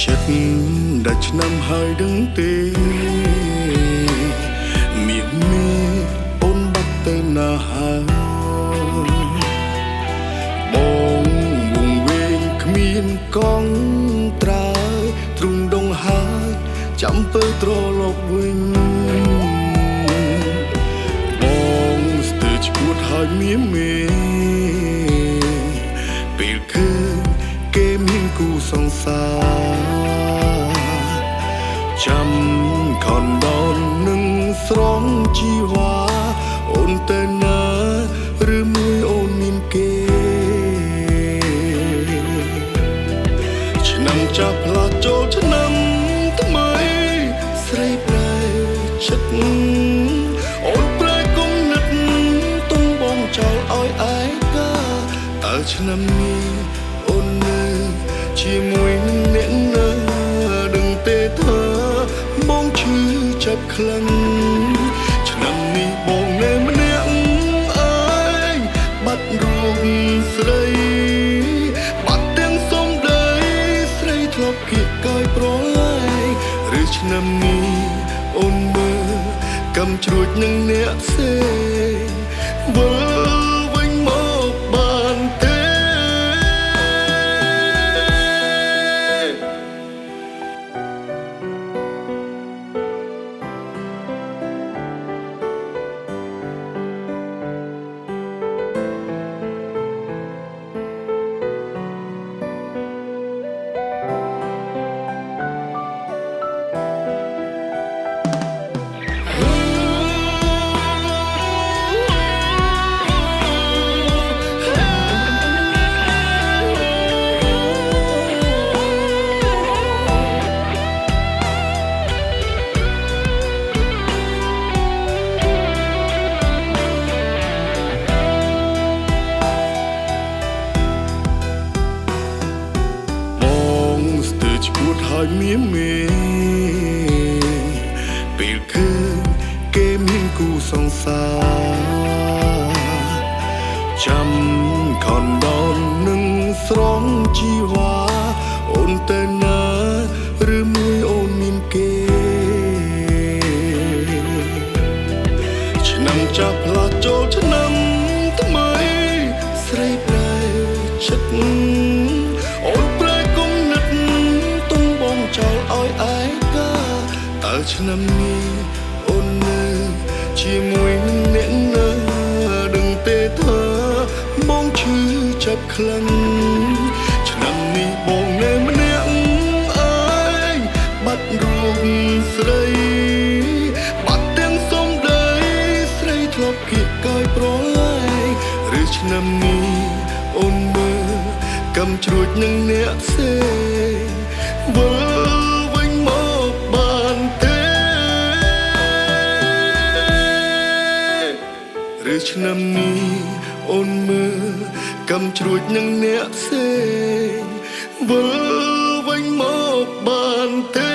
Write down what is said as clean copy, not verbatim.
ចិត្តដែលឆ្នាំហើយដឹងទេមានមេអូនបាត់ទៅណាហើយបងវងវែងគ្មានកងត្រាយទ្រុងដងហើយចាំពើត្រឡប់វិញបងស្ទើរឈួតហើយមានមេពេលឃើញគេមានគូសង្សារចាំខនដោននឹងស្រងជីវ៉ាអូនទៅណាឬមួយអូនមានគេឆ្នាំចាប់ផ្លាស់ចូលឆ្នាំថ្មីស្រីប្រែចិត្តអូនប្រែគុំនិតទុំបងចោលឲ្យឯកាតើឆ្នាំនេះអូននៅជាមួយនឹងអ្នកណាដឹងទេថាបងឈឺចាប់ខ្លាំងឆ្នាំនេះបងនៅម្នាក់ឯងបាត់រូបស្រីបាត់ទាំងសំដីស្រីធ្លាប់គៀកកាយប្រឡាយឬឆ្នាំនេះអូនមើលកំជ្រួចនឹងអ្នកផ្សេងវិលវិញមកបានទេឈួតហើយមានមេពេលឃើញគេមានគូសង្សារចាំខនដោននឹងស្រងជីវ៉ាអូនទៅណាឬមួយអូនមានគេឆ្នាំចាប់ផ្លាស់ចូលឆ្នាំថ្មីស្រីប្រែចិត្តអូនប្រែគុំនិតចោលឲ្យឯកាតើឆ្នាំនេះអូននៅជាមួយនឹងអ្នកណាដឹងទេថាបងឈឺចាប់ខ្លាំងឆ្នាំនេះបងនៅម្នាក់ឯងបាត់រូបស្រីបាត់ទាំងសំដីស្រីធ្លាប់គៀកកាយប្រឡាយឬឆ្នាំនេះអូនមើលកំជ្រួចនឹងអ្នកផ្សេងវិលវិញមកបានទេឬឆ្នាំនេះអូនមើលកំជ្រួចនឹងអ្នកផ្សេងវិលវិញមកបានទេ